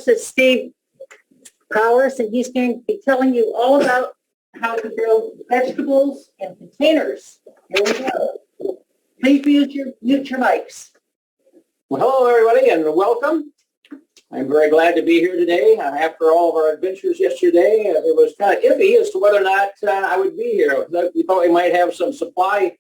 This is Steve Powers, and he's going to be telling you all about how to grow vegetables in containers. Here we go. Please mute your mics. Well, hello, everybody, and welcome. I'm very glad to be here today. After all of our adventures yesterday, it was kind of iffy as to whether or not I would be here. We thought we might have some supply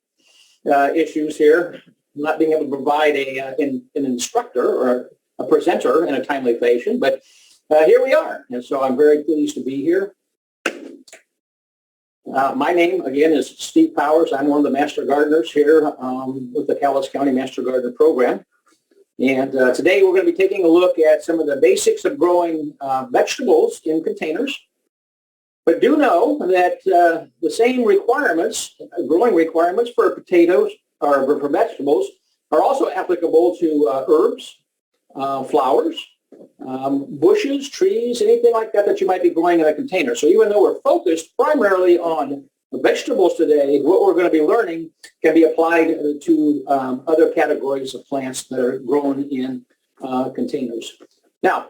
issues here, not being able to provide an instructor or a presenter in a timely fashion, but here we are, and so I'm very pleased to be here. My name, again, is Steve Powers. I'm one of the Master Gardeners here with the Cowlitz County Master Gardener Program. And today we're going to be taking a look at some of the basics of growing vegetables in containers. But do know that the same requirements, growing requirements for potatoes or for vegetables are also applicable to herbs, flowers, bushes, trees, anything like that that you might be growing in a container. So even though we're focused primarily on vegetables today, what we're going to be learning can be applied to other categories of plants that are grown in containers. Now,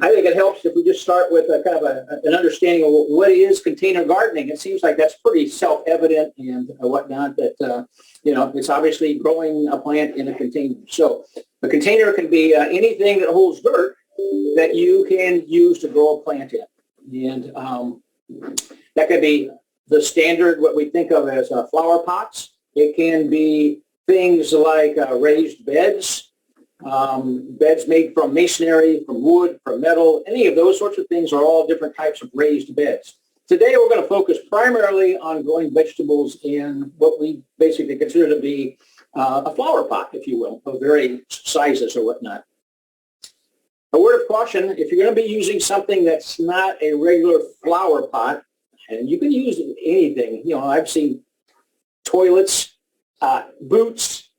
I think it helps if we just start with an understanding of what is container gardening. It seems like that's pretty self-evident and whatnot, that, it's obviously growing a plant in a container. So a container can be anything that holds dirt that you can use to grow a plant in. And that could be the standard, what we think of as flower pots. It can be things like raised beds, beds made from masonry, from wood, from metal. Any of those sorts of things are all different types of raised beds. Today we're going to focus primarily on growing vegetables in what we basically consider to be a flower pot, if you will, of varying sizes or whatnot. A word of caution, if you're going to be using something that's not a regular flower pot, and you can use anything. I've seen toilets, boots,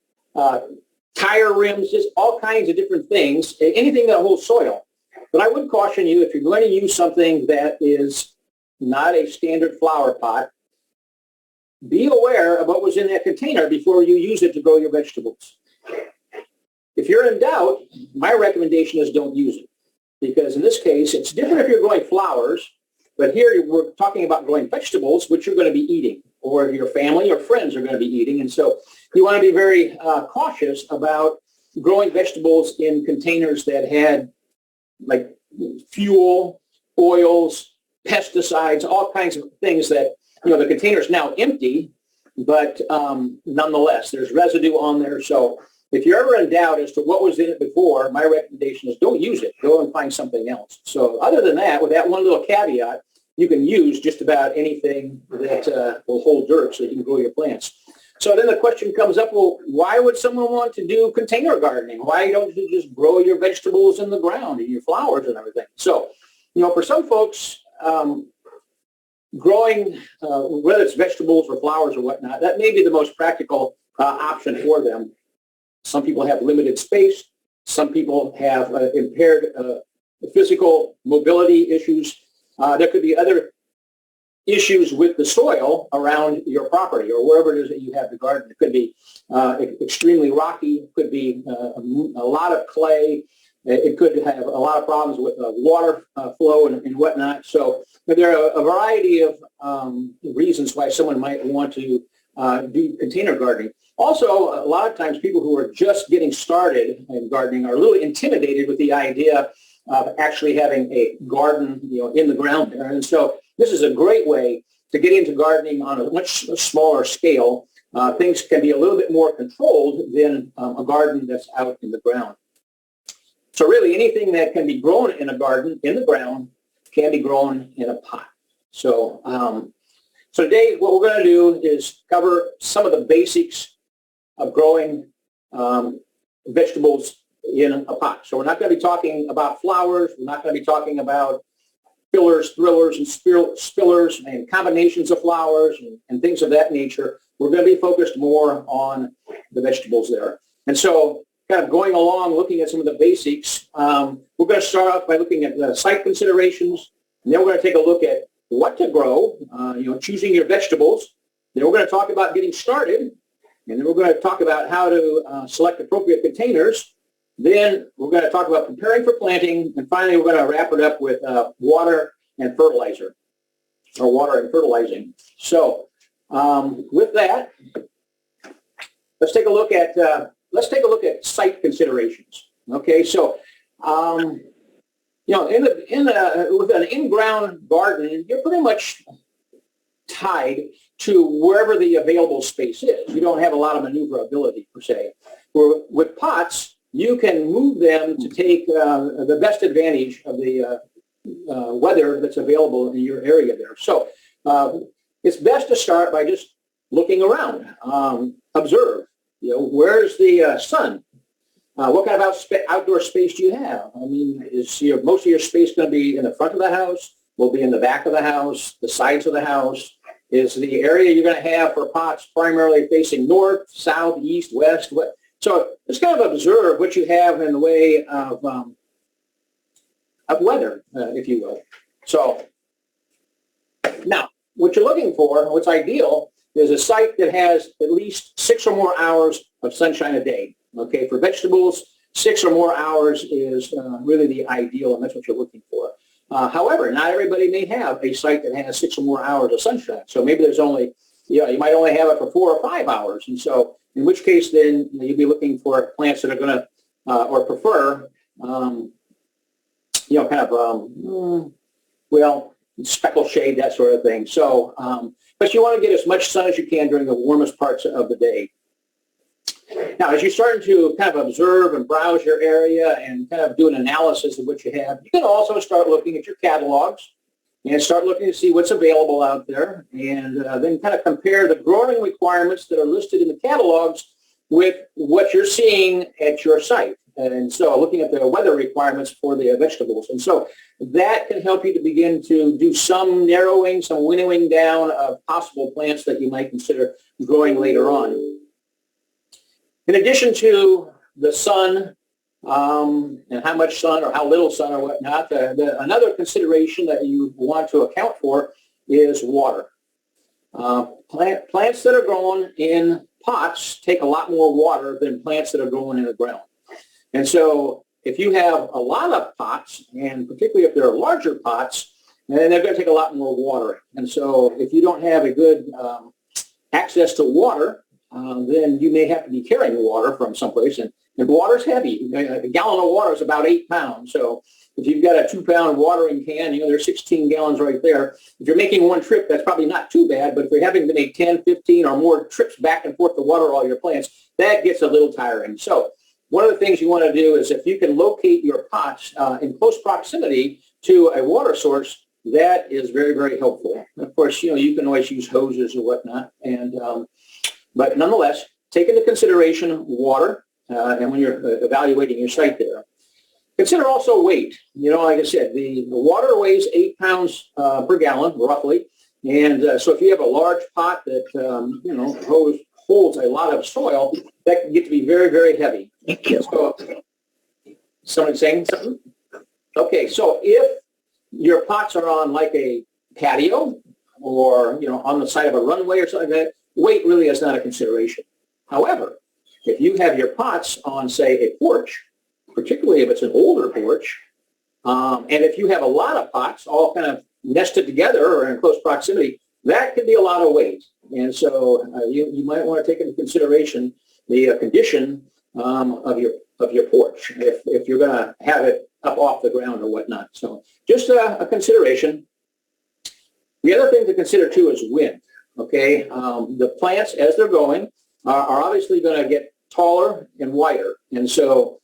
tire rims, just all kinds of different things, anything that holds soil. But I would caution you, if you're going to use something that is not a standard flower pot, be aware of what was in that container before you use it to grow your vegetables. If you're in doubt, my recommendation is don't use it. Because in this case, it's different if you're growing flowers. But here we're talking about growing vegetables, which you're going to be eating, or your family or friends are going to be eating. And so you want to be very cautious about growing vegetables in containers that had like fuel, oils, pesticides, all kinds of things that, the container is now empty, but nonetheless, there's residue on there. So if you're ever in doubt as to what was in it before, my recommendation is don't use it. Go and find something else. So other than that, with that one little caveat, you can use just about anything that will hold dirt so you can grow your plants. So then the question comes up, well, why would someone want to do container gardening? Why don't you just grow your vegetables in the ground and your flowers and everything? So, for some folks, growing, whether it's vegetables or flowers or whatnot, that may be the most practical option for them. Some people have limited space. Some people have impaired physical mobility issues. There could be other issues with the soil around your property or wherever it is that you have the garden. It could be extremely rocky. It could be a lot of clay. It could have a lot of problems with water flow and whatnot. So there are a variety of reasons why someone might want to do container gardening. Also, a lot of times people who are just getting started in gardening are a little intimidated with the idea of actually having a garden, in the ground there. And so this is a great way to get into gardening on a much smaller scale. Things can be a little bit more controlled than a garden that's out in the ground. So really anything that can be grown in a garden in the ground can be grown in a pot. So, so today what we're going to do is cover some of the basics of growing vegetables in a pot. So we're not going to be talking about flowers. We're not going to be talking about fillers, thrillers, and spillers and combinations of flowers and things of that nature. We're going to be focused more on the vegetables there. And so kind of going along, looking at some of the basics, we're going to start off by looking at the site considerations, and then we're going to take a look at what to grow, choosing your vegetables. Then we're going to talk about getting started, and then we're going to talk about how to select appropriate containers. Then we're going to talk about preparing for planting. And finally, we're going to wrap it up with water and fertilizer, or water and fertilizing. So with that, let's take a look at site considerations. Okay, so with an in-ground garden, you're pretty much tied to wherever the available space is. You don't have a lot of maneuverability per se. With pots, you can move them to take the best advantage of the weather that's available in your area there. So it's best to start by just looking around, observe. Where's the sun? What kind of outdoor space do you have? I mean, is most of your space going to be in the front of the house? Will be in the back of the house, the sides of the house? Is the area you're going to have for pots primarily facing north, south, east, west? So just kind of observe what you have in the way of weather, if you will. So now, what you're looking for, what's ideal, is a site that has at least 6 or more hours of sunshine a day. Okay, for vegetables, 6 or more hours is really the ideal, and that's what you're looking for. However, not everybody may have a site that has 6 or more hours of sunshine. So maybe there's only, you might only have it for 4 or 5 hours. And so in which case then you'll be looking for plants that are going to, or prefer, speckled shade, that sort of thing. So, but you want to get as much sun as you can during the warmest parts of the day. Now, as you're starting to kind of observe and browse your area and kind of do an analysis of what you have, you can also start looking at your catalogs and start looking to see what's available out there, and then kind of compare the growing requirements that are listed in the catalogs with what you're seeing at your site. And so looking at the weather requirements for the vegetables. And so that can help you to begin to do some narrowing, some winnowing down of possible plants that you might consider growing later on. In addition to the sun and how much sun or how little sun or whatnot, another consideration that you want to account for is water. Plants that are grown in pots take a lot more water than plants that are grown in the ground. And so if you have a lot of pots, and particularly if they're larger pots, then they're going to take a lot more water. And so if you don't have a good access to water, then you may have to be carrying water from someplace. And water's heavy. A gallon of water is about 8 pounds. So if you've got a 2-pound watering can, there's 16 gallons right there. If you're making one trip, that's probably not too bad. But if you're having to make 10, 15 or more trips back and forth to water all your plants, that gets a little tiring. So one of the things you want to do is if you can locate your pots in close proximity to a water source, that is very, very helpful. And of course, you can always use hoses or whatnot. But nonetheless, take into consideration water and when you're evaluating your site there. Consider also weight. Like I said, the water weighs 8 pounds per gallon, roughly. And so if you have a large pot that, holds a lot of soil, that can get to be very, very heavy. Thank you. So, someone saying something? Okay, so if your pots are on like a patio or, on the side of a runway or something like that, weight really is not a consideration. However, if you have your pots on, say, a porch, particularly if it's an older porch, and if you have a lot of pots all kind of nested together or in close proximity, that can be a lot of weight. And so you might want to take into consideration the condition of your porch if you're going to have it up off the ground or whatnot. So just a consideration. The other thing to consider too is wind. Okay, the plants as they're going are obviously going to get taller and wider, and so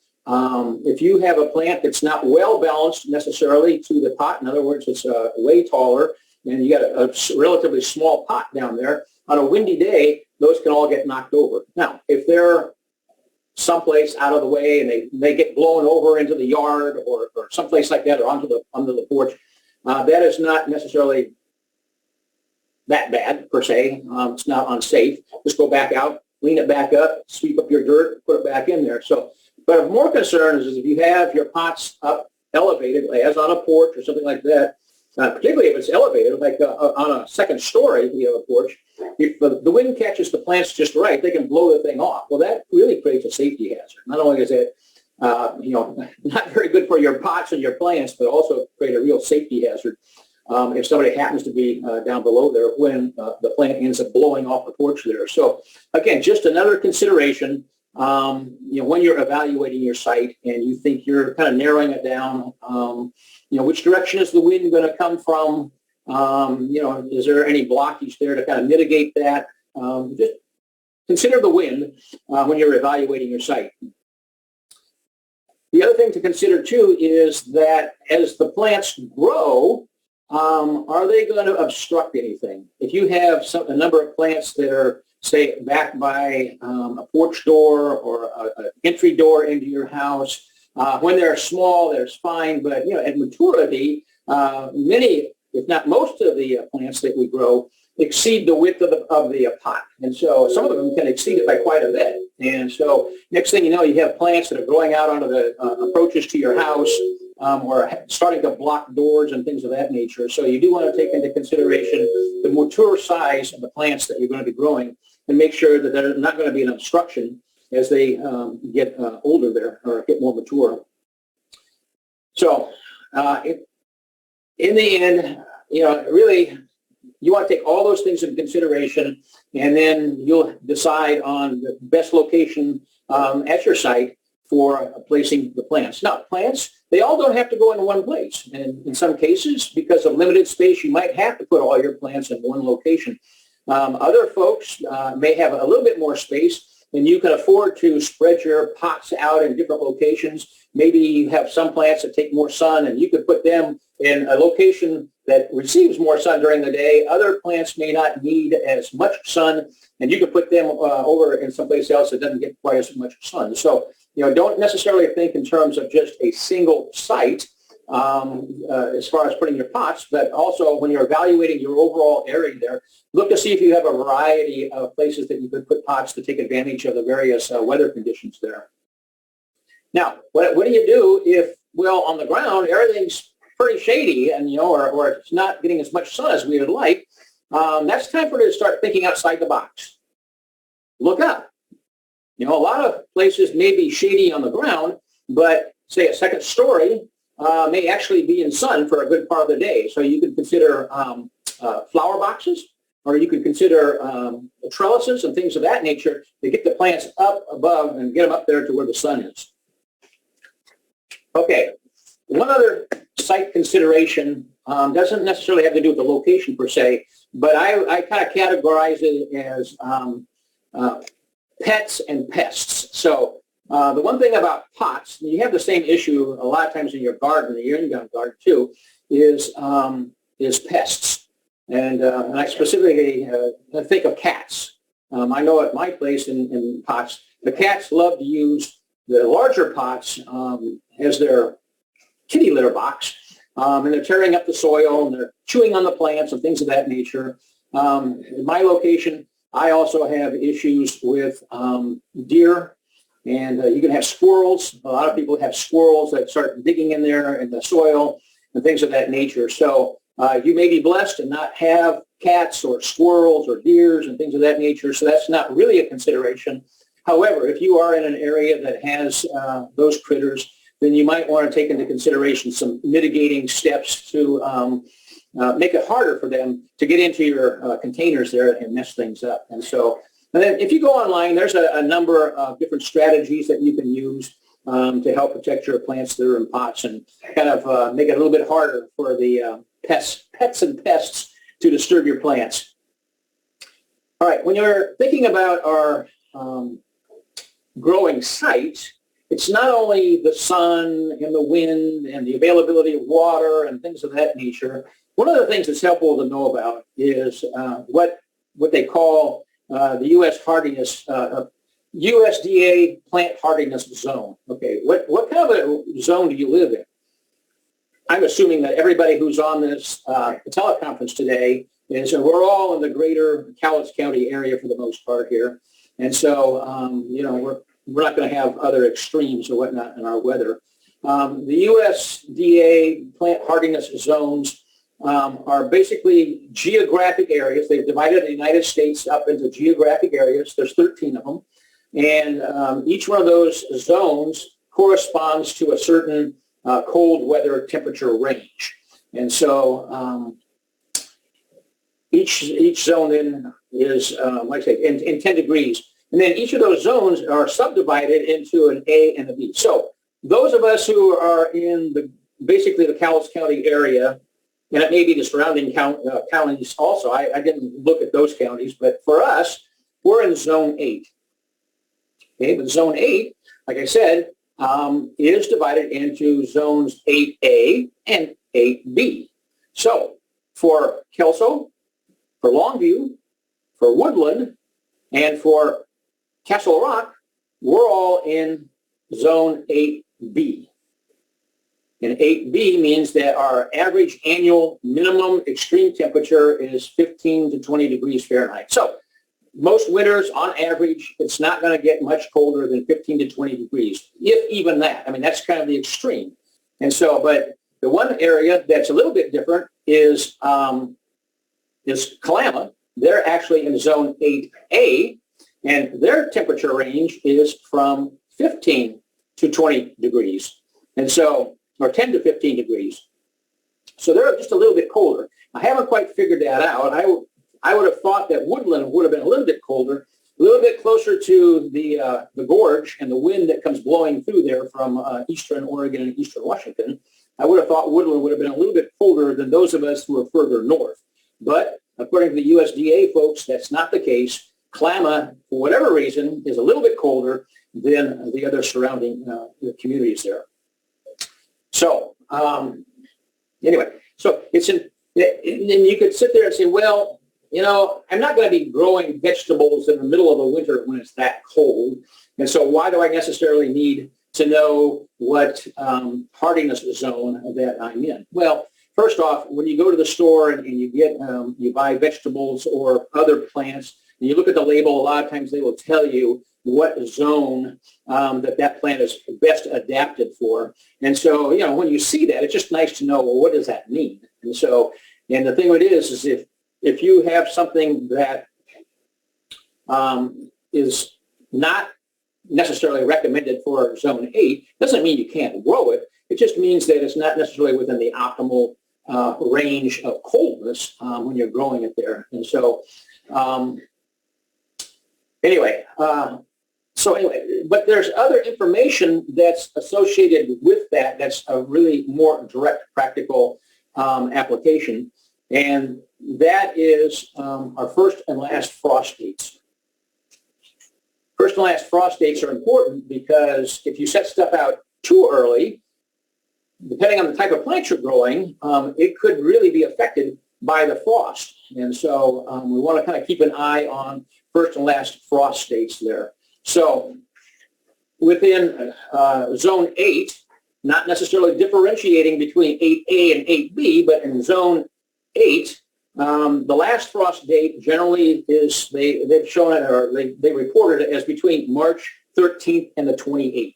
if you have a plant that's not well balanced necessarily to the pot, in other words, it's way taller, and you got a relatively small pot down there, on a windy day, those can all get knocked over. Now, if they're someplace out of the way and they get blown over into the yard or someplace like that or onto the porch, that is not necessarily that bad per se. It's not unsafe. Just go back out, clean it back up, sweep up your dirt, put it back in there. So, but of more concern is if you have your pots up elevated, as on a porch or something like that, particularly if it's elevated, like on a second story, if you have a porch, if the wind catches the plants just right, they can blow the thing off. Well, that really creates a safety hazard. Not only is it not very good for your pots and your plants, but also create a real safety hazard if somebody happens to be down below there when the plant ends up blowing off the porch there. So again, just another consideration, when you're evaluating your site and you think you're kind of narrowing it down, which direction is the wind going to come from? Is there any blockage there to kind of mitigate that? Just consider the wind when you're evaluating your site. The other thing to consider too is that as the plants grow, are they going to obstruct anything? If you have a number of plants that are, say, backed by a porch door or an entry door into your house, when they're small, that's fine. But at maturity, many, if not most of the plants that we grow exceed the width of the pot. And so some of them can exceed it by quite a bit. And so next thing you know, you have plants that are growing out onto the approaches to your house or starting to block doors and things of that nature. So you do want to take into consideration the mature size of the plants that you're going to be growing and make sure that they're not going to be an obstruction as they get older there or get more mature. So in the end, really, you want to take all those things into consideration, and then you'll decide on the best location at your site for placing the plants. Now, plants, they all don't have to go in one place. And in some cases, because of limited space, you might have to put all your plants in one location. Other folks may have a little bit more space, and you can afford to spread your pots out in different locations. Maybe you have some plants that take more sun, and you could put them in a location that receives more sun during the day. Other plants may not need as much sun, and you could put them over in someplace else that doesn't get quite as much sun. So, don't necessarily think in terms of just a single site as far as putting your pots, but also when you're evaluating your overall area there, look to see if you have a variety of places that you could put pots to take advantage of the various weather conditions there. Now, what do you do if, on the ground, everything's pretty shady and, or it's not getting as much sun as we would like? That's time for you to start thinking outside the box. Look up. A lot of places may be shady on the ground, but say a second story may actually be in sun for a good part of the day. So you could consider flower boxes, or you could consider trellises and things of that nature to get the plants up above and get them up there to where the sun is. Okay, one other site consideration doesn't necessarily have to do with the location per se, but I kind of categorize it as pets and pests. So the one thing about pots, and you have the same issue a lot of times in your garden, your in-ground garden too, is pests. And I specifically think of cats. I know at my place in pots, the cats love to use the larger pots as their kitty litter box, and they're tearing up the soil and they're chewing on the plants and things of that nature. In my location, I also have issues with deer, and you can have squirrels. A lot of people have squirrels that start digging in there in the soil and things of that nature. So you may be blessed and not have cats or squirrels or deers and things of that nature, so that's not really a consideration. However, if you are in an area that has those critters, then you might want to take into consideration some mitigating steps to make it harder for them to get into your containers there and mess things up. And then if you go online, there's a number of different strategies that you can use to help protect your plants that are in pots and kind of make it a little bit harder for the pets and pests to disturb your plants. All right, when you're thinking about our growing site, it's not only the sun and the wind and the availability of water and things of that nature. One of the things that's helpful to know about is what they call the U.S. Hardiness, USDA plant hardiness zone. Okay, what kind of a zone do you live in? I'm assuming that everybody who's on this teleconference today is, and we're all in the greater Cowlitz County area for the most part here. And so, we're not going to have other extremes or whatnot in our weather. The USDA plant hardiness zones are basically geographic areas. They've divided the United States up into geographic areas. There's 13 of them. And each one of those zones corresponds to a certain cold weather temperature range. And so each zone then is, like I say, in 10 degrees. And then each of those zones are subdivided into an A and a B. So those of us who are in basically the Cowles County area, and it may be the surrounding counties also. I didn't look at those counties, but for us, we're in Zone 8. Okay, but Zone 8, like I said, is divided into Zones 8A and 8B. So for Kelso, for Longview, for Woodland, and for Castle Rock, we're all in Zone 8B. And 8B means that our average annual minimum extreme temperature is 15 to 20 degrees Fahrenheit. So most winters, on average, it's not going to get much colder than 15 to 20 degrees, if even that. I mean, that's kind of the extreme. And so, but the one area that's a little bit different is Kalama. They're actually in Zone 8A, and their temperature range is from 15 to 20 degrees. And so, or 10 to 15 degrees. So they're just a little bit colder. I haven't quite figured that out. I would have thought that Woodland would have been a little bit colder, a little bit closer to the gorge and the wind that comes blowing through there from eastern Oregon and eastern Washington. I would have thought Woodland would have been a little bit colder than those of us who are further north. But according to the USDA folks, that's not the case. Kalama, for whatever reason, is a little bit colder than the other surrounding communities there. So anyway, so it's and you could sit there and say, well, you know, I'm not going to be growing vegetables in the middle of the winter when it's that cold. And so why do I necessarily need to know what hardiness zone that I'm in? Well, first off, when you go to the store and you buy vegetables or other plants, and you look at the label, a lot of times they will tell you what zone that plant is best adapted for. And so, you know, when you see that, it's just nice to know, well, what does that mean? And so, and the thing of it is if you have something that is not necessarily recommended for Zone 8, doesn't mean you can't grow it. It just means that it's not necessarily within the optimal range of coldness when you're growing it there. And so, anyway, but there's other information that's associated with that that's a really more direct, practical application, and that is our first and last frost dates. First and last frost dates are important because if you set stuff out too early, depending on the type of plant you're growing, it could really be affected by the frost. And so we want to kind of keep an eye on first and last frost dates there. So within Zone 8, not necessarily differentiating between 8A and 8B, but in Zone 8, the last frost date generally is, they've shown it, or they reported it as between March 13th and the 28th.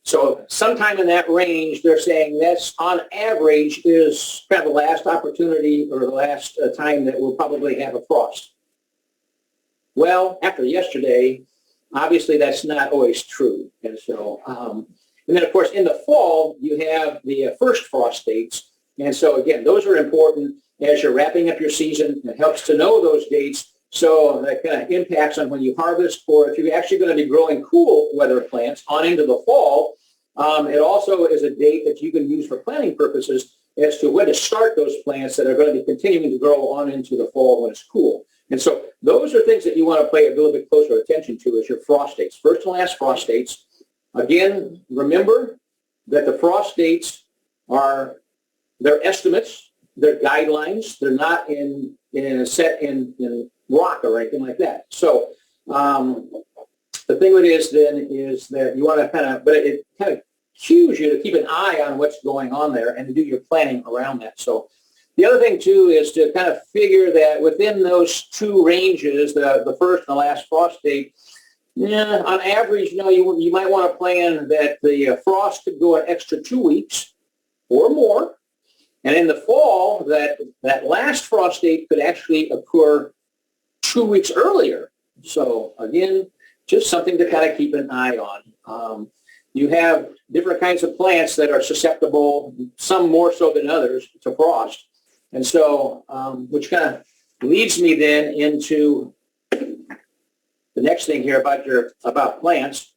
So sometime in that range, they're saying that's on average is kind of the last opportunity or the last time that we'll probably have a frost. Well, after yesterday, obviously that's not always true. And so, and then of course in the fall, you have the first frost dates. And so again, those are important as you're wrapping up your season. It helps to know those dates. So that kind of impacts on when you harvest, or if you're actually going to be growing cool weather plants on into the fall. It also is a date that you can use for planting purposes as to when to start those plants that are going to be continuing to grow on into the fall when it's cool. And so those are things that you want to pay a little bit closer attention to as your frost dates. First and last frost dates. Again, remember that the frost dates are, they're estimates, they're guidelines. They're not set in rock or anything like that. So the thing with it is then is that you want to kind of, but it kind of cues you to keep an eye on what's going on there and to do your planning around that. So the other thing too is to kind of figure that within those two ranges, the first and the last frost date, yeah, on average, you might want to plan that the frost could go an extra 2 weeks or more. And in the fall, that last frost date could actually occur 2 weeks earlier. So again, just something to kind of keep an eye on. you have different kinds of plants that are susceptible, some more so than others, to frost. And so, which kind of leads me then into the next thing here about plants.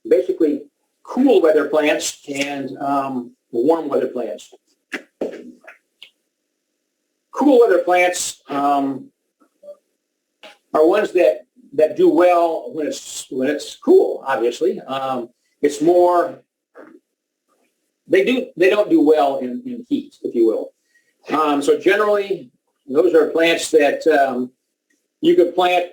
Basically, cool weather plants and warm weather plants. Cool weather plants are ones that do well when it's cool. Obviously, it's more. They don't do well in heat, if you will. So generally, those are plants that you could plant.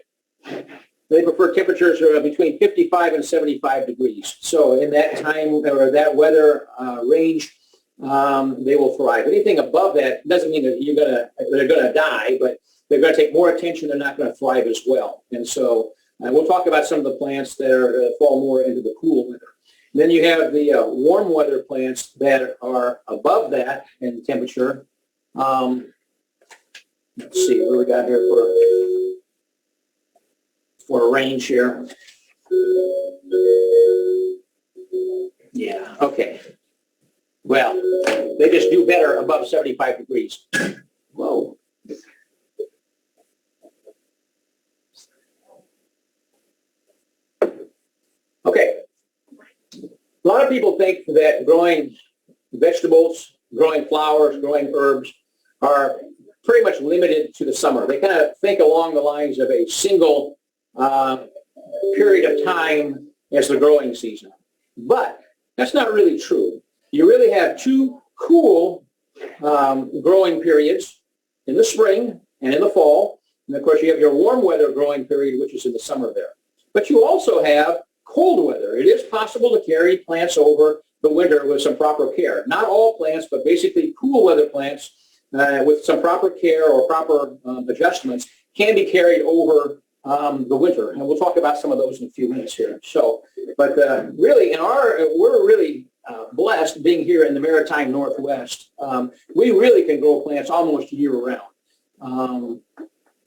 They prefer temperatures between 55 and 75 degrees. So in that time or that weather range, they will thrive. Anything above that doesn't mean that they're gonna die, but they're going to take more attention. They're not going to thrive as well. And so we'll talk about some of the plants that fall more into the cool weather. And then you have the warm weather plants that are above that in temperature. Let's see what we got here for a range here. Yeah, okay. Well, they just do better above 75 degrees. Whoa. Okay. A lot of people think that growing vegetables, growing flowers, growing herbs are pretty much limited to the summer. They kind of think along the lines of a single period of time as the growing season. But that's not really true. You really have two cool growing periods in the spring and in the fall. And of course, you have your warm weather growing period, which is in the summer there. But you also have cold weather. It is possible to carry plants over the winter with some proper care. Not all plants, but basically cool weather plants with some proper care or proper adjustments can be carried over the winter. And we'll talk about some of those in a few minutes here. So, but really we're really blessed being here in the Maritime Northwest. We really can grow plants almost year round.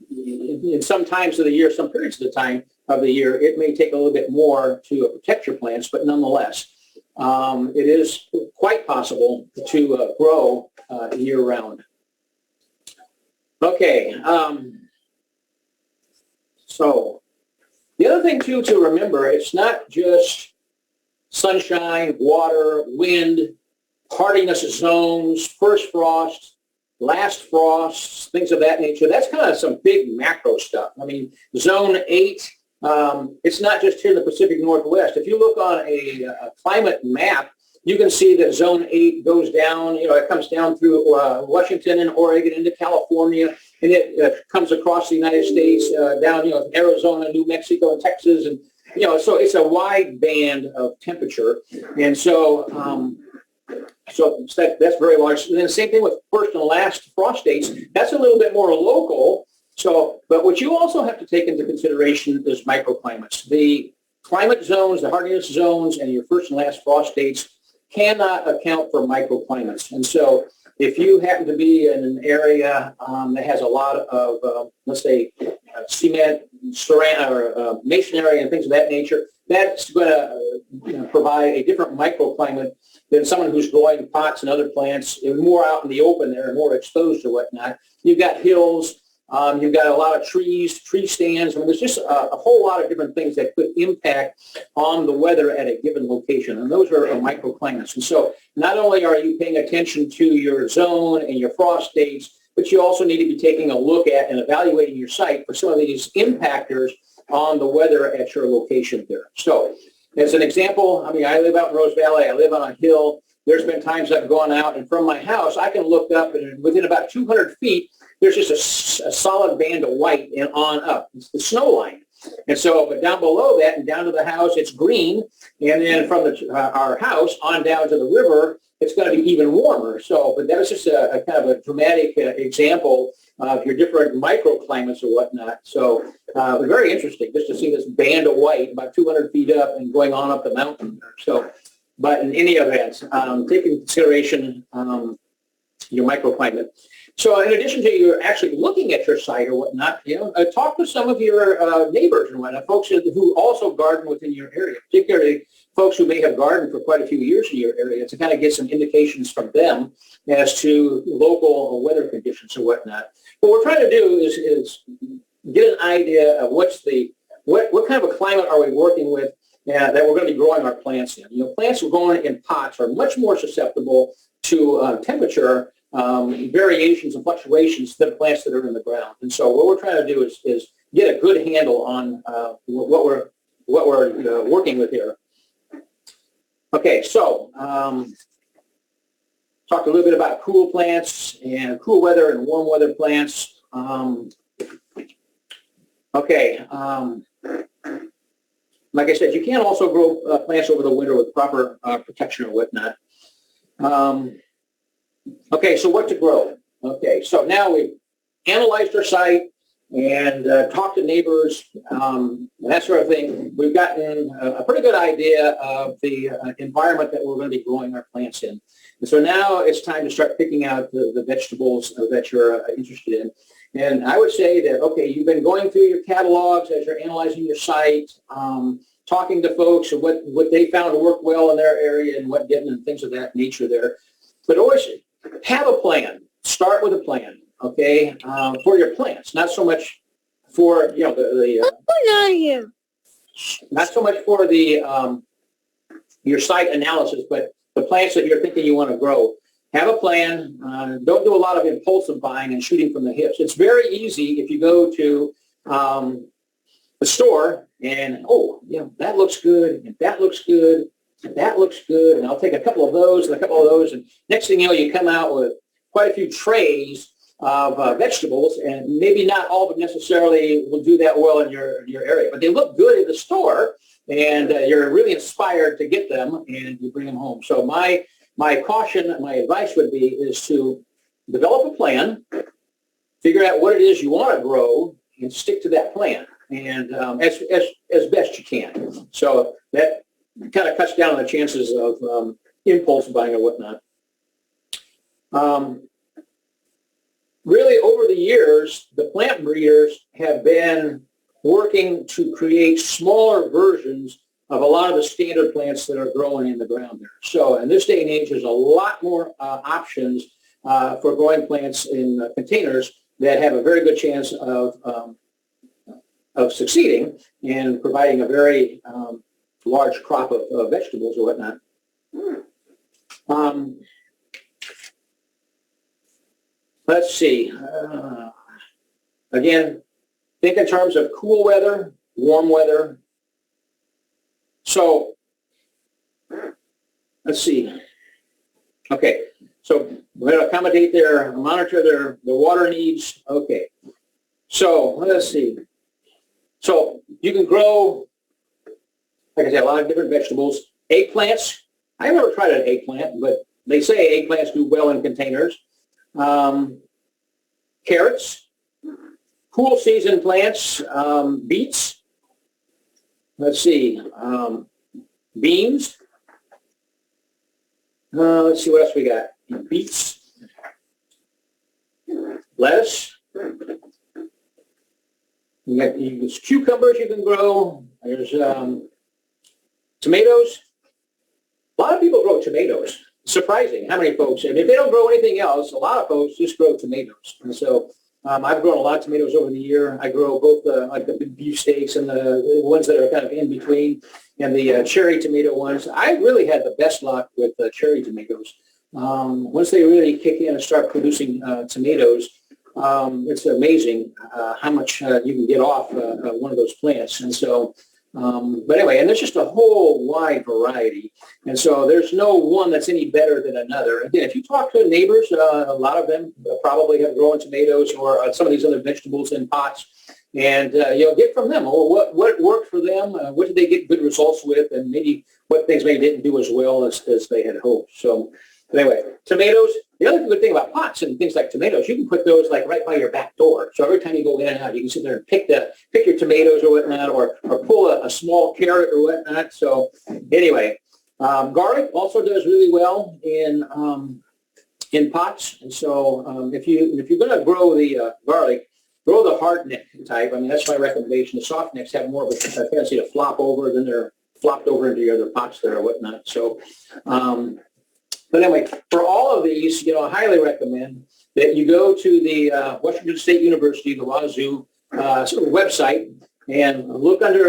In some times of the year, some periods of the time of the year, it may take a little bit more to protect your plants, but nonetheless, it is quite possible to grow year round. Okay, so the other thing too to remember, it's not just sunshine, water, wind, hardiness zones, first frost, last frost, things of that nature. That's kind of some big macro stuff. I mean, zone 8, it's not just here in the Pacific Northwest. If you look on a climate map, you can see that zone 8 goes down, it comes down through Washington and Oregon into California, and it comes across the United States, down, Arizona, New Mexico, and Texas, and, so it's a wide band of temperature. And so, that's very large. And then same thing with first and last frost dates. That's a little bit more local. So, but what you also have to take into consideration is microclimates. The climate zones, the hardiness zones, and your first and last frost dates cannot account for microclimates. And so if you happen to be in an area that has a lot of, let's say, cement, or masonry and things of that nature, that's going to provide a different microclimate than someone who's growing pots and other plants more out in the open there, more exposed to whatnot. You've got hills, you've got a lot of trees, tree stands. I mean, there's just a whole lot of different things that could impact on the weather at a given location, and those are microclimates. And so not only are you paying attention to your zone and your frost dates, but you also need to be taking a look at and evaluating your site for some of these impactors on the weather at your location there. So as an example, I mean, I live out in Rose Valley. I live on a hill. There's been times I've gone out, and from my house, I can look up, and within about 200 feet, there's just a solid band of white and on up. It's the snow line. And so, but down below that and down to the house, it's green. And then from our house on down to the river, it's going to be even warmer. So, but that was just a kind of a dramatic example of your different microclimates or whatnot. So it was very interesting just to see this band of white about 200 feet up and going on up the mountain. So, but in any event, take into consideration your microclimate. So in addition to you actually looking at your site or whatnot, talk with some of your neighbors and whatnot, folks who also garden within your area, particularly folks who may have gardened for quite a few years in your area, to kind of get some indications from them as to local weather conditions or whatnot. What we're trying to do is get an idea of what kind of a climate are we working with that we're going to be growing our plants in. Plants growing in pots are much more susceptible to temperature variations and fluctuations than plants that are in the ground. And so what we're trying to do is get a good handle on what we're working with here. Okay, so talked a little bit about cool plants and cool weather and warm weather plants. Like I said, you can also grow plants over the winter with proper protection or whatnot. Okay, so what to grow? Okay, so now we've analyzed our site and talked to neighbors, that sort of thing. We've gotten a pretty good idea of the environment that we're going to be growing our plants in. And so now it's time to start picking out the vegetables that you're interested in. And I would say that, okay, you've been going through your catalogs as you're analyzing your site, talking to folks and what they found to work well in their area and what didn't and things of that nature there. But always have a plan. Start with a plan, okay, for your plants. Not so much for, not so much for the your site analysis, but the plants that you're thinking you want to grow. Have a plan. Don't do a lot of impulsive buying and shooting from the hips. It's very easy if you go to the store and, that looks good, and that looks good, and that looks good, and I'll take a couple of those and a couple of those, and next thing you know, you come out with quite a few trays of vegetables, and maybe not all of them necessarily will do that well in your area, but they look good in the store, and you're really inspired to get them, and you bring them home. So my caution, my advice would be is to develop a plan, figure out what it is you want to grow, and stick to that plan, and as best you can. So that kind of cuts down on the chances of impulse buying or whatnot. Really, over the years, the plant breeders have been working to create smaller versions of a lot of the standard plants that are growing in the ground there. So in this day and age, there's a lot more options for growing plants in containers that have a very good chance of succeeding and providing a very large crop of vegetables or whatnot. Let's see. Again, think in terms of cool weather, warm weather. So let's see. Okay, so we're going to accommodate monitor their water needs. Okay, so let's see. So you can grow, like I said, a lot of different vegetables. Eggplants. I've never tried an eggplant, but they say eggplants do well in containers. Carrots, cool season plants, beets. Let's see, beans. Let's see what else we got. Beets, lettuce. You got cucumbers you can grow. There's tomatoes. A lot of people grow tomatoes. Surprising how many folks, and if they don't grow anything else, a lot of folks just grow tomatoes. And so I've grown a lot of tomatoes over the year. I grow both like the big beefsteaks and the ones that are kind of in between, and the cherry tomato ones. I really had the best luck with cherry tomatoes. Once they really kick in and start producing tomatoes, it's amazing how much you can get off one of those plants. And so, but anyway, and there's just a whole wide variety. And so there's no one that's any better than another. Again, if you talk to neighbors, a lot of them probably have grown tomatoes or some of these other vegetables in pots. And you'll get from them, what worked for them, what did they get good results with, and maybe what things maybe didn't do as well as they had hoped. So anyway, tomatoes. The other good thing about pots and things like tomatoes, you can put those like right by your back door. So every time you go in and out, you can sit there and pick your tomatoes or whatnot, or pull a small carrot or whatnot. So anyway, garlic also does really well in in pots. And so if you're going to grow the garlic, grow the hard neck type. I mean, that's my recommendation. The soft necks have more of a tendency to flop over, then they're flopped over into your other pots there or whatnot. So, but anyway, for all of these, you know, I highly recommend that you go to the Washington State University, the Wazoo sort of website, and look under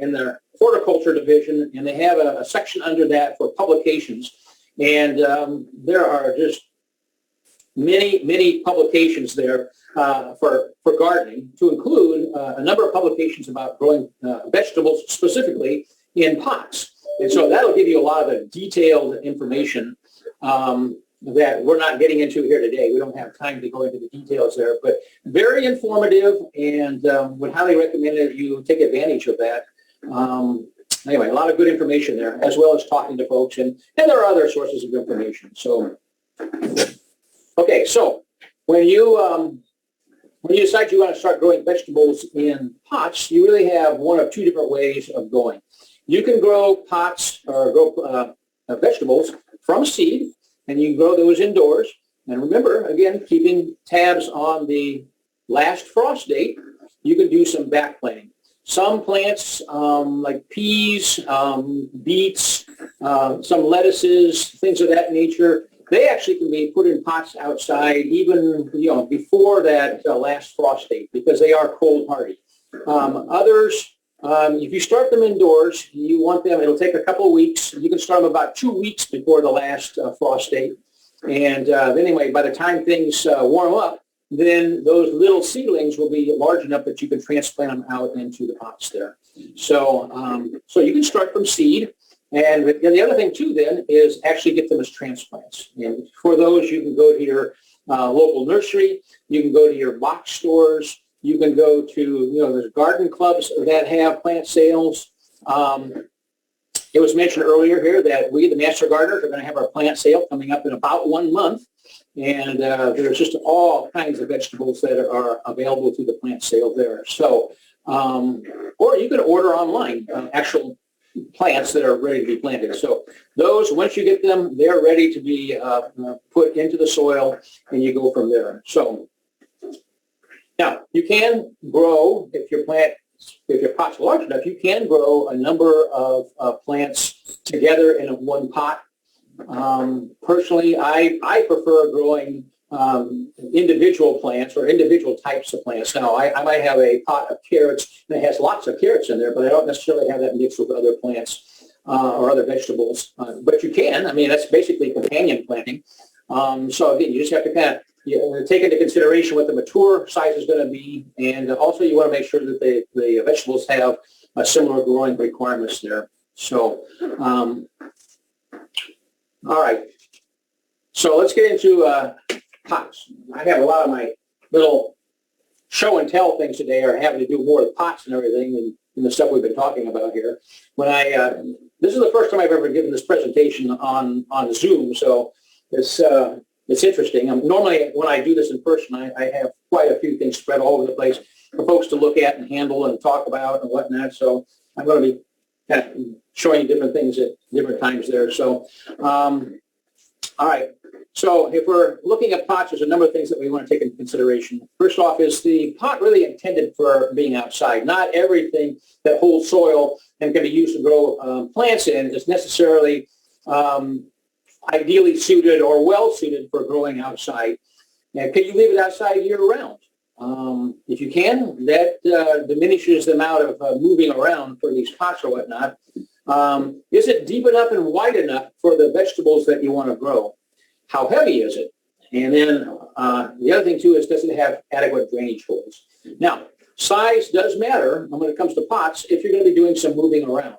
in their horticulture division, and they have a section under that for publications. And there are just many publications there for gardening, to include a number of publications about growing vegetables specifically in pots. And so that'll give you a lot of the detailed information that we're not getting into here today. We don't have time to go into the details there, but very informative, and would highly recommend that you take advantage of that. Anyway, a lot of good information there, as well as talking to folks, and there are other sources of information. So, okay, so when you decide you want to start growing vegetables in pots, you really have one of two different ways of going. You can grow pots or grow vegetables from seed, and you can grow those indoors. And remember, again, keeping tabs on the last frost date, you can do some back planting. Some plants like peas, beets, some lettuces, things of that nature, they actually can be put in pots outside even, you know, before that last frost date, because they are cold hardy. Others, if you start them indoors, you want them, it'll take a couple of weeks. You can start them about 2 weeks before the last frost date. And anyway, by the time things warm up, then those little seedlings will be large enough that you can transplant them out into the pots there. So, so you can start from seed. And the other thing, too, then, is actually get them as transplants. And for those, you can go to your local nursery. You can go to your box stores. You can go to, you know, there's garden clubs that have plant sales. It was mentioned earlier here that we, the Master Gardeners, are going to have our plant sale coming up in about 1 month. And there's just all kinds of vegetables that are available through the plant sale there. So, or you can order online actual plants that are ready to be planted. So those, once you get them, they're ready to be put into the soil, and you go from there. So now you can grow, if your pot's large enough, you can grow a number of plants together in one pot. Personally, I prefer growing individual plants or individual types of plants. Now, I might have a pot of carrots that has lots of carrots in there, but I don't necessarily have that mixed with other plants or other vegetables. But you can. I mean, that's basically companion planting. So again, you just have to kind of take into consideration what the mature size is going to be, and also you want to make sure that the vegetables have similar growing requirements there. So, all right. So let's get into pots. I have a lot of my little show and tell things today are having to do more with pots and everything and the stuff we've been talking about here. When this is the first time I've ever given this presentation on Zoom, so it's interesting. Normally when I do this in person, I have quite a few things spread all over the place for folks to look at and handle and talk about and whatnot. So I'm going to be kind of showing you different things at different times there. So, all right. So if we're looking at pots, there's a number of things that we want to take into consideration. First off, is the pot really intended for being outside? Not everything that holds soil and can be used to grow plants in is necessarily ideally suited or well suited for growing outside. Now, can you leave it outside year-round? If you can, that diminishes the amount of moving around for these pots or whatnot. Is it deep enough and wide enough for the vegetables that you want to grow? How heavy is it? And then the other thing, too, is does it have adequate drainage holes? Now, size does matter when it comes to pots if you're going to be doing some moving around.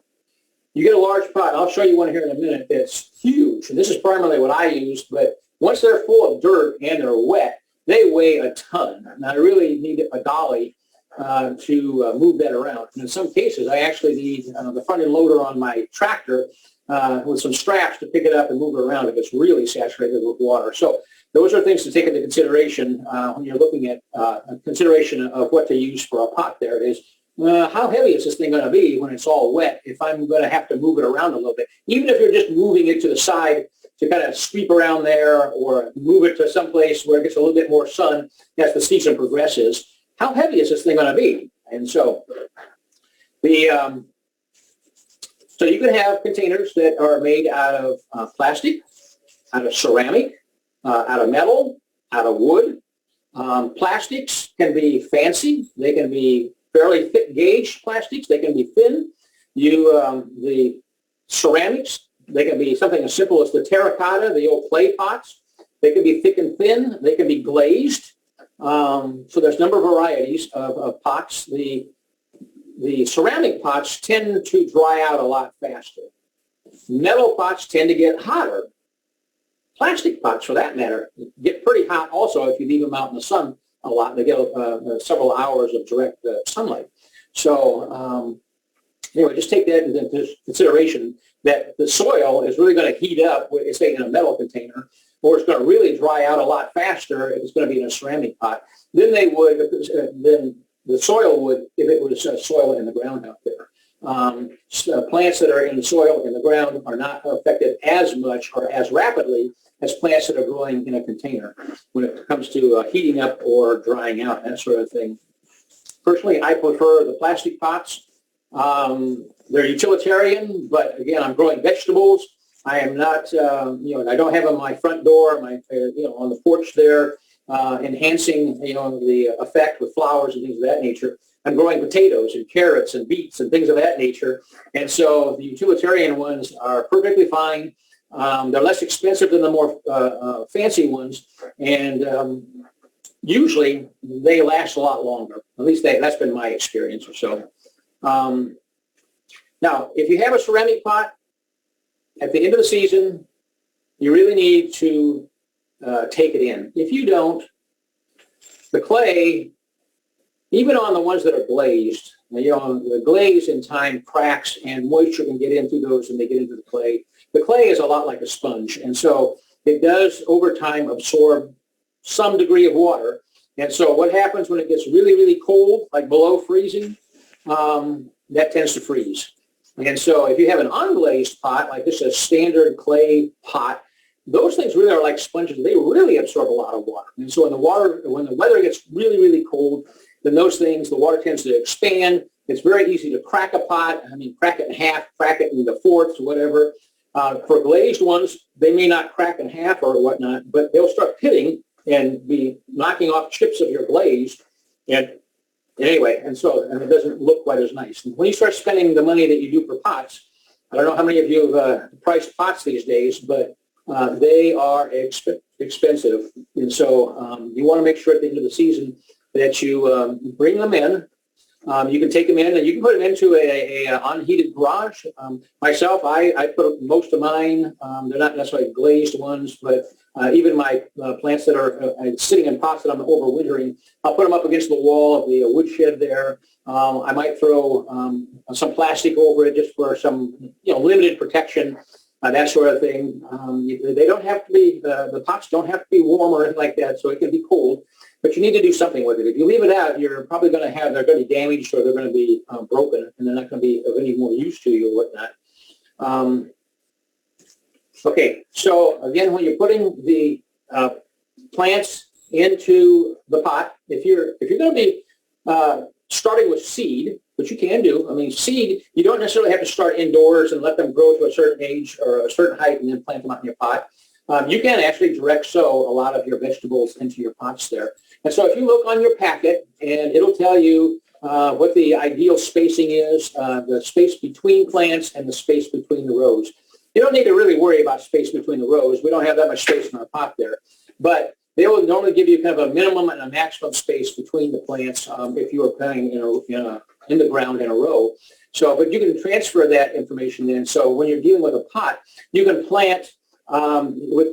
You get a large pot. I'll show you one here in a minute that's huge. And this is primarily what I use, but once they're full of dirt and they're wet, they weigh a ton. And I really need a dolly to move that around. And in some cases, I actually need the front end loader on my tractor with some straps to pick it up and move it around if it's really saturated with water. So those are things to take into consideration when you're looking at consideration of what to use for a pot there is how heavy is this thing going to be when it's all wet if I'm going to have to move it around a little bit. Even if you're just moving it to the side to kind of sweep around there or move it to someplace where it gets a little bit more sun as the season progresses. How heavy is this thing going to be? And so so you can have containers that are made out of plastic, out of ceramic, out of metal, out of wood. Plastics can be fancy. They can be fairly thick gauge plastics. They can be thin. The ceramics, they can be something as simple as the terracotta, the old clay pots. They can be thick and thin. They can be glazed. So there's a number of varieties of pots. The ceramic pots tend to dry out a lot faster. Metal pots tend to get hotter. Plastic pots, for that matter, get pretty hot also if you leave them out in the sun a lot. They get several hours of direct sunlight. So anyway, just take that into consideration that the soil is really going to heat up, say in a metal container, or it's going to really dry out a lot faster if it's going to be in a ceramic pot than the soil would if it was soil in the ground out there. Plants that are in the soil in the ground are not affected as much or as rapidly as plants that are growing in a container when it comes to heating up or drying out, that sort of thing. Personally, I prefer the plastic pots. They're utilitarian, but again, I'm growing vegetables. I am not, I don't have on my front door, on the porch there, enhancing, the effect with flowers and things of that nature. I'm growing potatoes and carrots and beets and things of that nature. And so the utilitarian ones are perfectly fine. They're less expensive than the more fancy ones. And usually they last a lot longer. At least that's been my experience or so. Now, if you have a ceramic pot, at the end of the season, you really need to take it in. If you don't, the clay, even on the ones that are glazed, the glaze in time cracks and moisture can get in through those and they get into the clay. The clay is a lot like a sponge, and so it does over time absorb some degree of water. And so what happens when it gets really, really cold, like below freezing, that tends to freeze. And so if you have an unglazed pot, like this is a standard clay pot, those things really are like sponges. They really absorb a lot of water. And so when the weather gets really, really cold, then those things, the water tends to expand. It's very easy to crack a pot. Crack it in half, crack it into fourths, whatever. For glazed ones, they may not crack in half or whatnot, but they'll start pitting and be knocking off chips of your glaze. And anyway, and it doesn't look quite as nice. And when you start spending the money that you do for pots, I don't know how many of you have priced pots these days, but they are expensive. And so you want to make sure at the end of the season that you bring them in. You can take them in and you can put them into a unheated garage. Myself, I put most of mine, they're not necessarily glazed ones, but even my plants that are sitting in pots that I'm overwintering, I'll put them up against the wall of the woodshed there. I might throw some plastic over it just for some limited protection, that sort of thing. They don't have to be, the pots don't have to be warm or anything like that, so it can be cold. But you need to do something with it. If you leave it out, you're probably going to they're going to be damaged or they're going to be broken, and they're not going to be of any more use to you or whatnot. Okay, so again, when you're putting the plants into the pot, if you're going to be starting with seed, which you can do, seed, you don't necessarily have to start indoors and let them grow to a certain age or a certain height and then plant them out in your pot. You can actually direct sow a lot of your vegetables into your pots there. And so if you look on your packet, and it'll tell you what the ideal spacing is, the space between plants and the space between the rows. You don't need to really worry about space between the rows. We don't have that much space in our pot there. But they will normally give you kind of a minimum and a maximum space between the plants if you are planting in the ground in a row. So, but you can transfer that information in. So when you're dealing with a pot, you can plant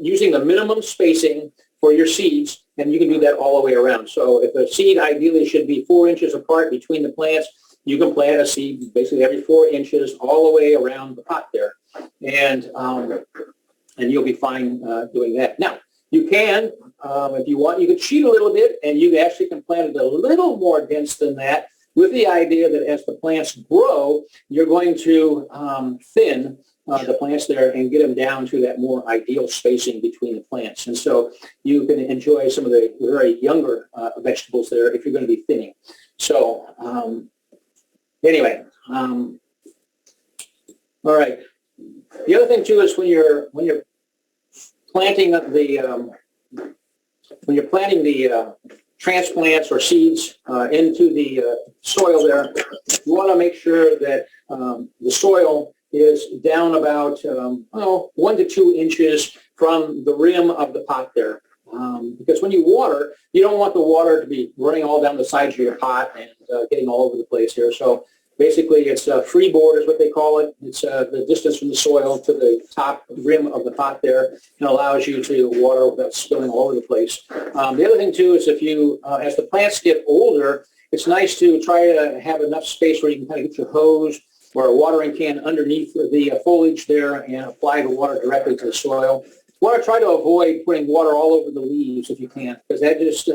using the minimum spacing for your seeds, and you can do that all the way around. So if a seed ideally should be 4 inches apart between the plants, you can plant a seed basically every 4 inches all the way around the pot there. And you'll be fine doing that. Now, you can, if you want, you can cheat a little bit, and you actually can plant it a little more dense than that with the idea that as the plants grow, you're going to thin the plants there and get them down to that more ideal spacing between the plants. And so you can enjoy some of the very younger vegetables there if you're going to be thinning. So anyway, all right. The other thing too is when you're planting the transplants or seeds into the soil there, you want to make sure that the soil is down about 1 to 2 inches from the rim of the pot there. Because when you water, you don't want the water to be running all down the sides of your pot and getting all over the place here. So basically, it's a freeboard is what they call it. It's the distance from the soil to the top rim of the pot there, and allows you to water without spilling all over the place. The other thing, too, is if you, as the plants get older, it's nice to try to have enough space where you can kind of get your hose or a watering can underneath the foliage there and apply the water directly to the soil. You want to try to avoid putting water all over the leaves if you can, because that just,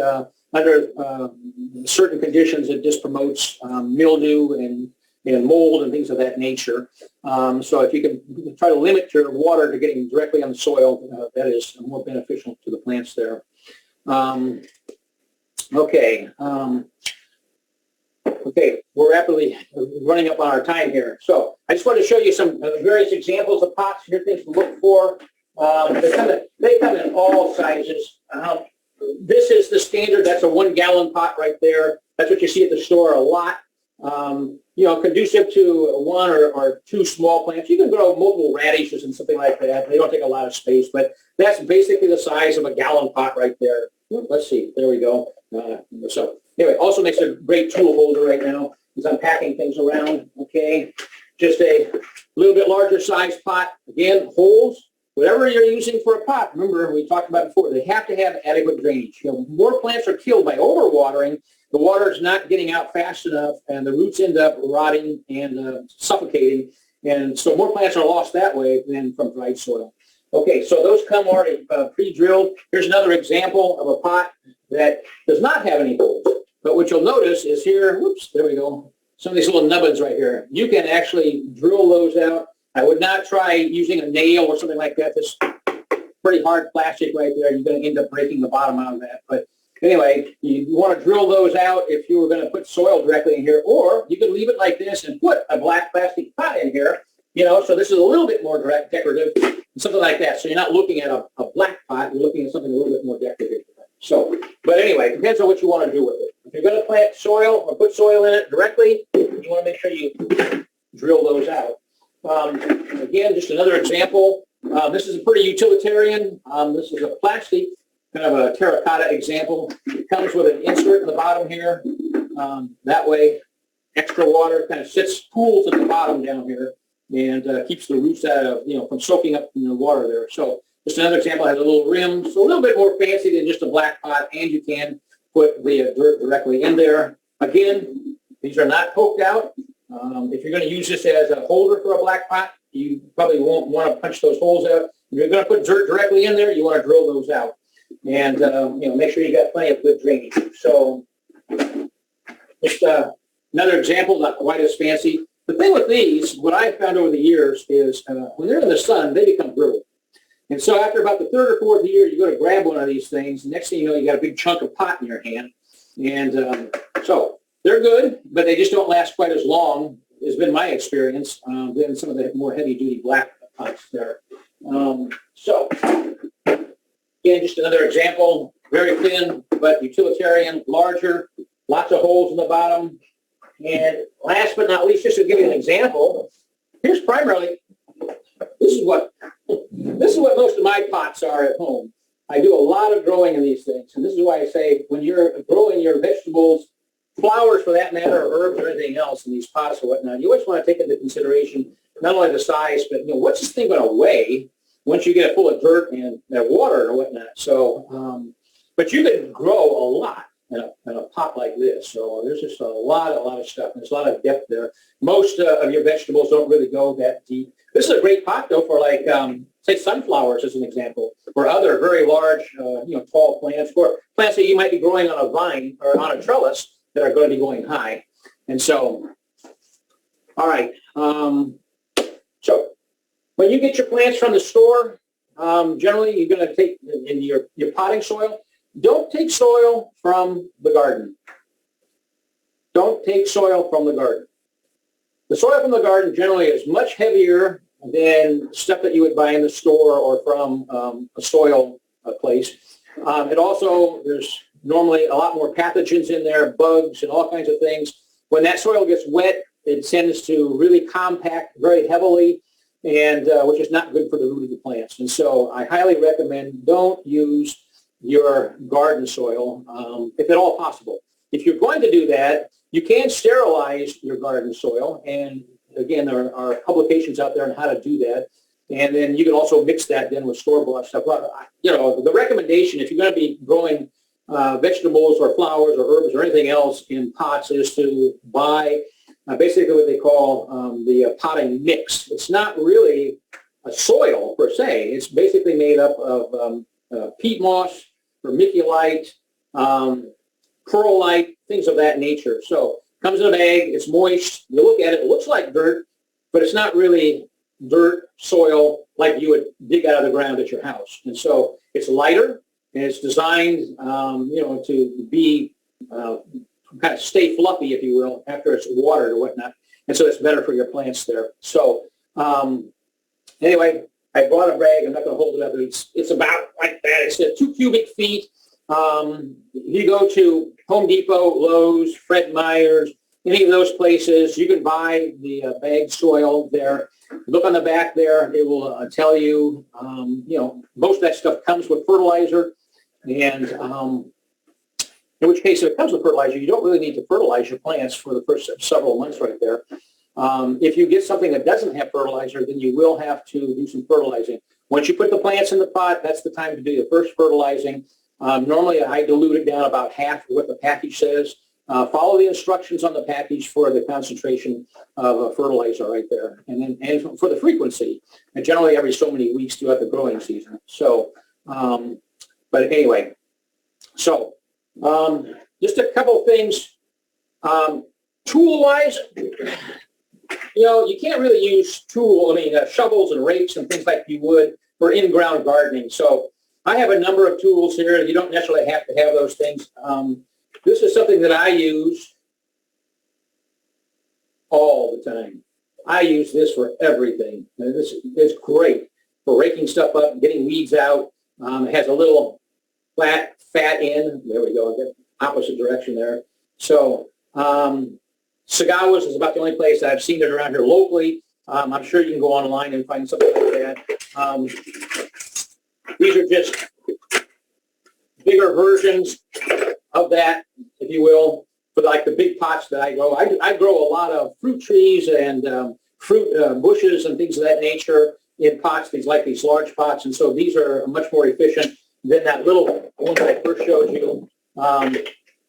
under certain conditions, it just promotes mildew and mold and things of that nature. So if you can try to limit your water to getting directly on the soil, that is more beneficial to the plants there. Okay, we're rapidly running up on our time here. So I just want to show you some various examples of pots here, things to look for. They come in all sizes. This is the standard. That's a 1 gallon pot right there. That's what you see at the store a lot. Conducive to 1 or 2 small plants. You can grow multiple radishes and something like that. They don't take a lot of space, but that's basically the size of a gallon pot right there. Let's see. There we go. So anyway, also makes a great tool holder right now as I'm packing things around. Okay, just a little bit larger size pot. Again, holes. Whatever you're using for a pot, remember we talked about before, they have to have adequate drainage. More plants are killed by overwatering. The water is not getting out fast enough, and the roots end up rotting and suffocating. And so more plants are lost that way than from dried soil. Okay, so those come already pre-drilled. Here's another example of a pot that does not have any holes. But what you'll notice is here, whoops, there we go, some of these little nubbins right here. You can actually drill those out. I would not try using a nail or something like that. This pretty hard plastic right there. You're going to end up breaking the bottom out of that. But anyway, you want to drill those out if you were going to put soil directly in here, or you could leave it like this and put a black plastic pot in here. So this is a little bit more decorative, something like that. So you're not looking at a black pot. You're looking at something a little bit more decorative. So, but anyway, it depends on what you want to do with it. If you're going to plant soil or put soil in it directly, you want to make sure you drill those out. Again, just another example. This is a pretty utilitarian. This is a plastic, kind of a terracotta example. It comes with an insert in the bottom here. That way, extra water kind of pools at the bottom down here and keeps the roots out of, from soaking up in the water there. So just another example, has a little rim. So a little bit more fancy than just a black pot, and you can put the dirt directly in there. Again, these are not poked out. If you're going to use this as a holder for a black pot, you probably won't want to punch those holes out. If you're going to put dirt directly in there, you want to drill those out. And, make sure you got plenty of good drainage. So just another example, not quite as fancy. The thing with these, what I've found over the years is when they're in the sun, they become brittle. And so after about the 3rd or 4th year, you go to grab one of these things. Next thing you know, you got a big chunk of pot in your hand. And so they're good, but they just don't last quite as long, has been my experience, than some of the more heavy-duty black pots there. So, again, just another example, very thin, but utilitarian, larger, lots of holes in the bottom. And last but not least, just to give you an example, here's primarily, this is what most of my pots are at home. I do a lot of growing in these things, and this is why I say when you're growing your vegetables, flowers for that matter, or herbs or anything else in these pots or whatnot, you always want to take into consideration not only the size, but what's this thing going to weigh once you get it full of dirt and water or whatnot. So, but you can grow a lot in a pot like this. So there's just a lot of stuff. There's a lot of depth there. Most of your vegetables don't really go that deep. This is a great pot though for like, say sunflowers as an example, or other very large, tall plants, or plants that you might be growing on a vine or on a trellis that are going to be going high. And so, all right. So when you get your plants from the store, generally you're going to take in your potting soil. Don't take soil from the garden. Don't take soil from the garden. The soil from the garden generally is much heavier than stuff that you would buy in the store or from a soil place. It also, there's normally a lot more pathogens in there, bugs and all kinds of things. When that soil gets wet, it tends to really compact very heavily, and which is not good for the root of the plants. And so I highly recommend don't use your garden soil, if at all possible. If you're going to do that, you can sterilize your garden soil. And again, there are publications out there on how to do that. And then you can also mix that then with store-bought stuff. You know, the recommendation, if you're going to be growing vegetables or flowers or herbs or anything else in pots, is to buy basically what they call the potting mix. It's not really a soil per se. It's basically made up of peat moss, vermiculite, perlite, things of that nature. So it comes in a bag, it's moist. You look at it, it looks like dirt, but it's not really dirt, soil, like you would dig out of the ground at your house. And so it's lighter, and it's designed, you know, to be kind of stay fluffy, if you will, after it's watered or whatnot. And so it's better for your plants there. So anyway, I bought a bag. I'm not going to hold it up. It's about like that. It's 2 cubic feet. You go to Home Depot, Lowe's, Fred Meyer's, any of those places, you can buy the bagged soil there. Look on the back there. It will tell you, you know, most of that stuff comes with fertilizer. And in which case, if it comes with fertilizer, you don't really need to fertilize your plants for the first several months right there. If you get something that doesn't have fertilizer, then you will have to do some fertilizing. Once you put the plants in the pot, that's the time to do the first fertilizing. Normally, I dilute it down about half of what the package says. Follow the instructions on the package for the concentration of fertilizer right there. And then for the frequency, and generally every so many weeks throughout the growing season. So, but anyway, so just a couple things. Tool-wise, you know, you can't really use shovels and rakes and things like you would for in-ground gardening. So I have a number of tools here. You don't necessarily have to have those things. This is something that I use all the time. I use this for everything. And this is great for raking stuff up and getting weeds out. It has a little fat end. There we go. Get opposite direction there. So Sagawa's is about the only place that I've seen it around here locally. I'm sure you can go online and find something like that. These are just bigger versions of that, if you will, for like the big pots that I grow. I grow a lot of fruit trees and fruit bushes and things of that nature in pots, these large pots. And so these are much more efficient than that little one that I first showed you.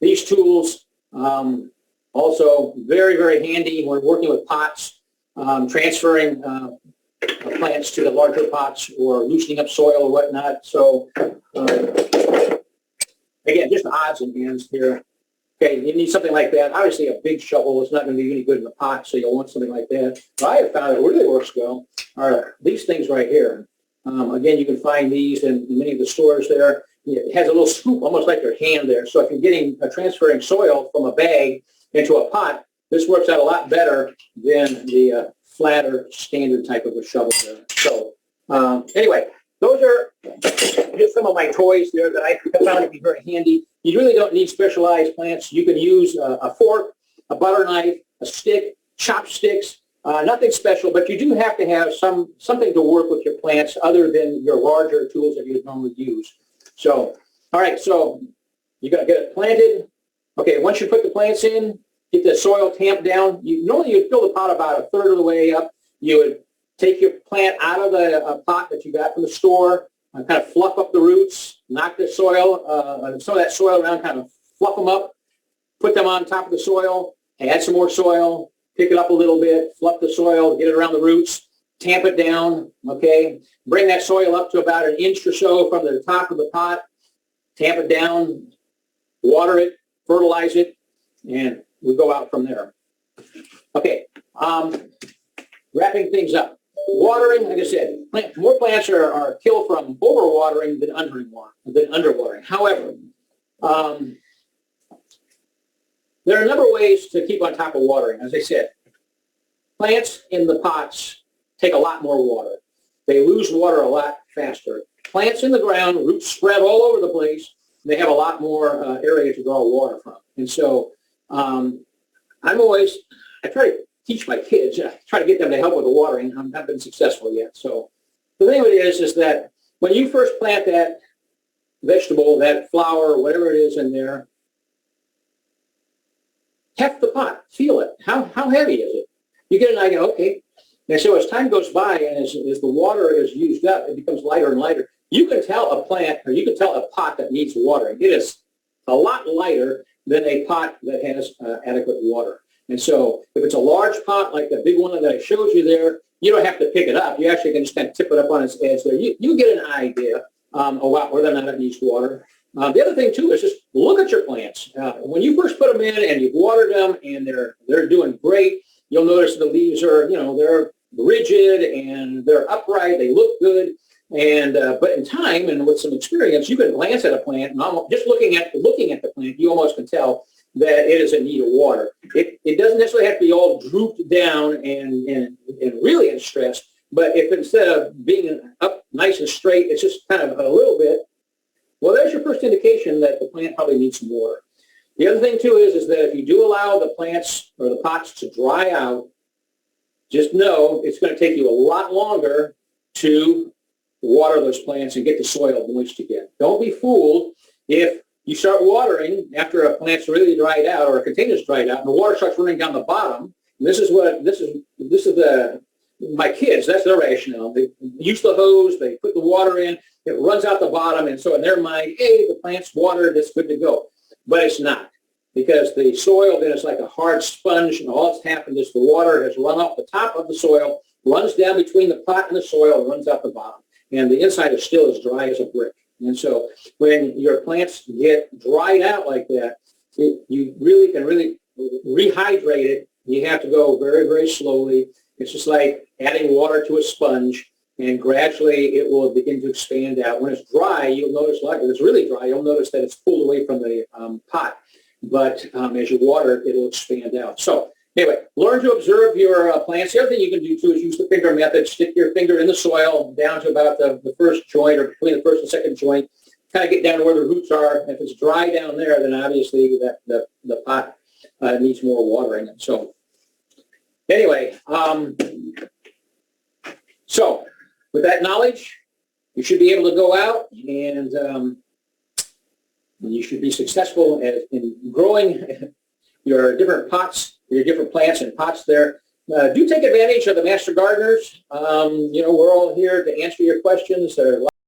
These tools also very, very handy when working with pots, transferring plants to the larger pots or loosening up soil or whatnot. So again, just odds and ends here. Okay, you need something like that. Obviously, a big shovel is not going to be any good in the pot, so you'll want something like that. But I have found that really works well are these things right here. Again, you can find these in many of the stores there. It has a little scoop, almost like your hand there. So if you're getting transferring soil from a bag into a pot, this works out a lot better than the flatter standard type of a shovel there. So anyway, those are just some of my toys there that I found to be very handy. You really don't need specialized plants. You can use a fork, a butter knife, a stick, chopsticks, nothing special, but you do have to have something to work with your plants other than your larger tools that you would normally use. So, all right, so you got to get it planted. Okay, once you put the plants in, get the soil tamped down. Normally you'd fill the pot about a third of the way up. You would take your plant out of the pot that you got from the store, kind of fluff up the roots, knock the soil, some of that soil around, kind of fluff them up, put them on top of the soil, add some more soil, pick it up a little bit, fluff the soil, get it around the roots, tamp it down, okay? Bring that soil up to about 1 inch or so from the top of the pot, tamp it down, water it, fertilize it, and we go out from there. Okay, wrapping things up. Watering, like I said, more plants are killed from overwatering than underwatering. However, there are a number of ways to keep on top of watering. As I said, plants in the pots take a lot more water. They lose water a lot faster. Plants in the ground, roots spread all over the place. They have a lot more area to draw water from. And so I try to teach my kids, try to get them to help with the watering. I haven't been successful yet. So the thing of it is that when you first plant that vegetable, that flower, whatever it is in there, heft the pot, feel it. How heavy is it? You get an idea, okay. And so as time goes by and as the water is used up, it becomes lighter and lighter. You can tell a plant, or you can tell a pot that needs watering. It is a lot lighter than a pot that has adequate water. And so if it's a large pot, like the big one that I showed you there, you don't have to pick it up. You actually can just kind of tip it up on its edge there. You get an idea about whether or not it needs water. The other thing, too, is just look at your plants. When you first put them in and you've watered them and they're doing great, you'll notice the leaves are, they're rigid and they're upright. They look good. And but in time and with some experience, you can glance at a plant and just looking at the plant, you almost can tell that it is in need of water. It doesn't necessarily have to be all drooped down and really in stress. But if instead of being up nice and straight, it's just kind of a little bit, well, there's your first indication that the plant probably needs some water. The other thing, too, is that if you do allow the plants or the pots to dry out, just know it's going to take you a lot longer to water those plants and get the soil moist again. Don't be fooled if you start watering after a plant's really dried out or a container's dried out and the water starts running down the bottom. This is my kids, that's their rationale. They use the hose, they put the water in, it runs out the bottom, and so in their mind, hey, the plant's watered, it's good to go. But it's not, because the soil then is like a hard sponge, and all that's happened is the water has run off the top of the soil, runs down between the pot and the soil, and runs out the bottom. And the inside is still as dry as a brick. And so when your plants get dried out like that, you really can rehydrate it. You have to go very, very slowly. It's just like adding water to a sponge, and gradually it will begin to expand out. When it's dry, you'll notice, like when it's really dry, you'll notice that it's pulled away from the pot. But as you water it, it'll expand out. So anyway, learn to observe your plants. The other thing you can do, too, is use the finger method. Stick your finger in the soil down to about the first joint or between the first and second joint. Kind of get down to where the roots are. If it's dry down there, then obviously the pot needs more watering. And so anyway, so with that knowledge, you should be able to go out and you should be successful in growing your different pots, your different plants and pots there. Do take advantage of the Master Gardeners. We're all here to answer your questions.